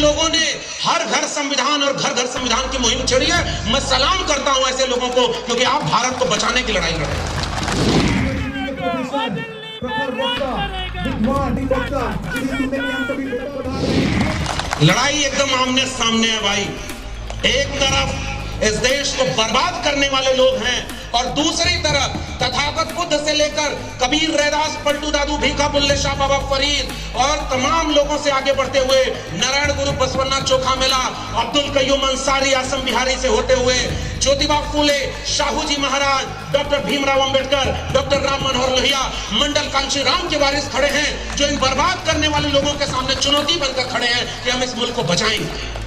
लोगों ने हर घर संविधान और घर घर संविधान की मुहिम छेड़ी है। मैं सलाम करता हूं ऐसे लोगों को, क्योंकि आप भारत को बचाने की लड़ाई लड़ रहे हैं। लड़ाई एकदम आमने सामने है भाई। एक तरफ इस देश को बर्बाद करने वाले लोग हैं और दूसरी तरफ तथागत बुद्ध से लेकर कबीर, रैदास, पलटू दादू, भीखा, बुल्ले शाह, बाबा फरीद और तमाम लोगों से आगे बढ़ते हुए नारायण गुरु, बसवन्ना चोखा मेला, अब्दुल कयूम अंसारी, आसम बिहारी से होते हुए ज्योतिबा फूले, शाहू जी महाराज, डॉक्टर भीमराव अंबेडकर, डॉक्टर राम मनोहर लोहिया, मंडल कांशी राम के वारिस खड़े हैं, जो इन बर्बाद करने वाले लोगों के सामने चुनौती बनकर खड़े हैं कि हम इस मुल्क को बचाएंगे।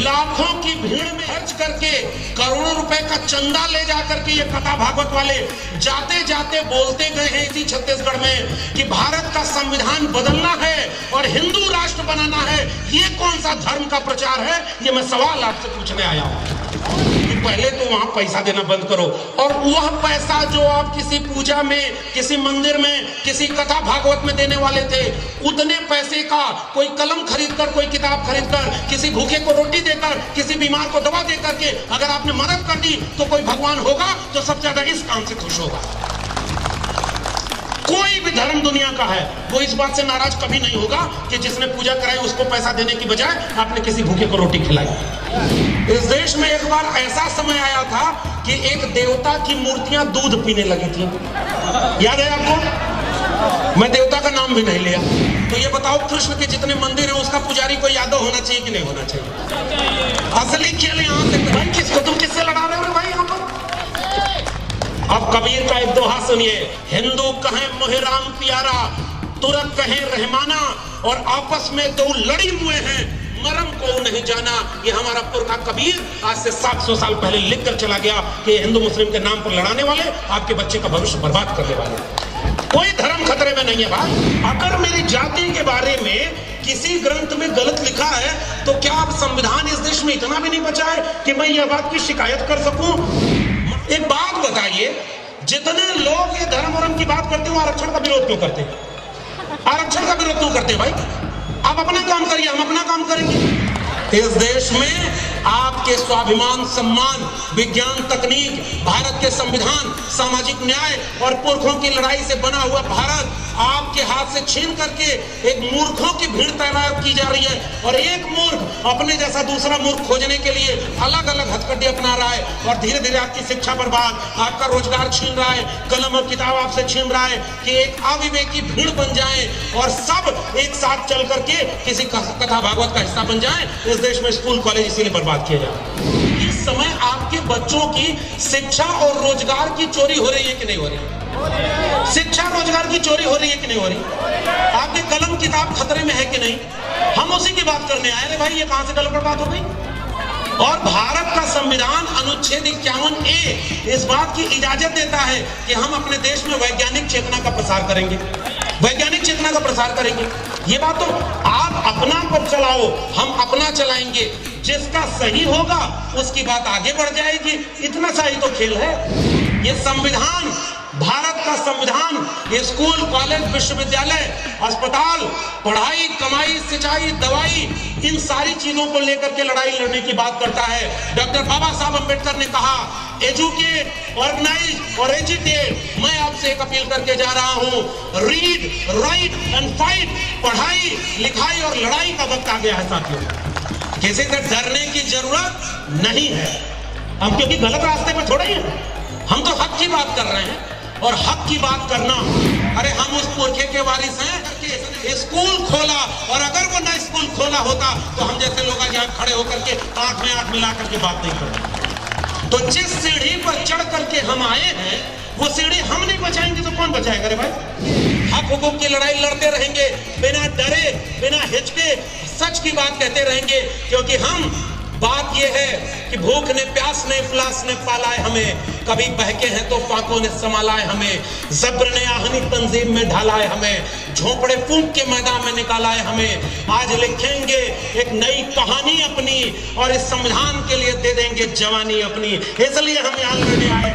लाखों की भीड़ में खर्च करके करोड़ों रुपए का चंदा ले जाकर के ये कथा भागवत वाले जाते जाते बोलते गए हैं इसी छत्तीसगढ़ में कि भारत का संविधान बदलना है और हिंदू राष्ट्र बनाना है। ये कौन सा धर्म का प्रचार है? ये मैं सवाल आपसे पूछने आया हूं। पहले तो वहां पैसा देना बंद करो, और वह पैसा जो आप किसी पूजा में, किसी मंदिर में, किसी कथा भागवत में देने वाले थे, उतने पैसे का कोई कलम खरीदकर, कोई किताब खरीदकर, किसी भूखे को रोटी देकर, किसी बीमार को दवा देकर के अगर आपने मदद कर दी तो कोई भगवान होगा जो सबसे ज्यादा इस काम से खुश होगा। कोई भी धर्म दुनिया का है वो इस बात से नाराज कभी नहीं होगा कि जिसने पूजा कराई उसको पैसा देने की बजाय आपने किसी भूखे को रोटी खिलाई। इस देश में एक बार ऐसा समय आया था कि एक देवता की मूर्तियां दूध पीने लगी थी। याद है आपको? मैं देवता का नाम भी नहीं लिया। तो ये बताओ, कृष्ण के जितने मंदिर हैं उसका पुजारी कोई यादव होना चाहिए कि नहीं होना चाहिए? असली खेल यहाँ से भाई, किसको तुम किससे लड़ा रहे हो भाई यहाँ पर? अब कबीर का एक दोहा सुनिए, हिंदू कहें मोहे राम प्यारा, तुरक कहें रहमाना, और आपस में दो लड़ी हुए हैं, मरम को नहीं जाना। ये हमारा पुरखा कबीर आज से 700 साल पहले लिख कर चला गया कि हिंदू मुस्लिम के नाम पर लड़ाने वाले आपके बच्चे का भविष्य बर्बाद करने वाले। कोई धर्म खतरे में नहीं है भाई। अगर मेरी जाति के बारे में किसी ग्रंथ में गलत लिखा है तो क्या आप संविधान इस देश में इतना भी नहीं बचा है कि मैं यह बात की शिकायत कर सकूं? एक बात बताइए, जितने लोग ये धर्म वर्म की बात करते हो आरक्षण का विरोध क्यों करते हैं? आरक्षण का विरोध क्यों करते हैं भाई? आप अपना काम करिए, हम अपना काम करेंगे। इस देश में आपके स्वाभिमान, सम्मान, विज्ञान, तकनीक, भारत के संविधान, सामाजिक न्याय और पुरखों की लड़ाई से बना हुआ भारत आपके हाथ से छीन करके एक मूर्खों की भीड़ तैनात की जा रही है, और एक मूर्ख अपने जैसा दूसरा मूर्ख खोजने के लिए अलग अलग हथकंडे अपना रहा है, और धीरे धीरे आपकी शिक्षा बर्बाद, आपका रोजगार छीन रहा है, कलम और किताब आपसे छीन रहा है कि एक अविवेकी भीड़ बन जाए और सब एक साथ चल करके किसी कथा भागवत का हिस्सा बन जाए। इस देश में स्कूल कॉलेज इसीलिए बर्बाद किया जाए। इस समय आपके बच्चों की शिक्षा और रोजगार की चोरी हो रही है कि नहीं हो रही है? शिक्षा रोजगार की चोरी हो रही है कि नहीं हो रही? आपके कलम किताब खतरे में है कि नहीं? हम उसी की बात करने आए। भाई ये कहां से गलत बात हो गई? और भारत का संविधान अनुच्छेद 51A इस बात की इजाजत देता है कि हम अपने देश में वैज्ञानिक चेतना का प्रसार करेंगे, वैज्ञानिक चेतना का प्रसार करेंगे। ये बात तो आप अपना पर चलाओ, हम अपना चलाएंगे, जिसका सही होगा उसकी बात आगे बढ़ जाएगी। इतना सा ही तो खेल है। ये संविधान, भारत का संविधान, स्कूल, कॉलेज, विश्वविद्यालय, अस्पताल, पढ़ाई, कमाई, सिंचाई, दवाई, इन सारी चीजों को लेकर के लड़ाई लड़ने की बात करता है। डॉक्टर बाबा साहब अम्बेडकर ने कहा, एजुकेट, ऑर्गेनाइज और एजिटेट। मैं आपसे एक अपील करके जा रहा हूं, रीड, राइट एंड फाइट। पढ़ाई, लिखाई और लड़ाई का वक्त आ गया है साथियों। किसी से डरने की जरूरत नहीं है। हम क्योंकि गलत रास्ते पर थोड़े हैं, हम तो हक की बात कर रहे हैं। और हक की बात करना, अरे हम उस पुरखे के वारिस हैं कि स्कूल खोला, और अगर वो ना स्कूल खोला होता तो हम जैसे लोग आज यहाँ खड़े होकर के आंख में आंख मिला करके बात नहीं करते। तो जिस सीढ़ी पर चढ़ करके हम आए हैं वो सीढ़ी हम नहीं बचाएंगे तो कौन बचाएगा रे भाई? हक हुकूक की लड़ाई लड़ते रहेंगे बिना डरे, बिना हिचके, सच की बात कहते रहेंगे, क्योंकि हम बात यह है कि भूख ने, प्यास ने, इफलास ने पाला है हमें, कभी बहके हैं तो फाकों ने संभाला है हमें, जब्र ने आहनी तंजीम में ढाला है हमें, झोपड़े फूंक के मैदान में निकाला है हमें। आज लिखेंगे एक नई कहानी अपनी और इस संविधान के लिए दे देंगे जवानी अपनी। इसलिए हम यहाँ लड़ने आए।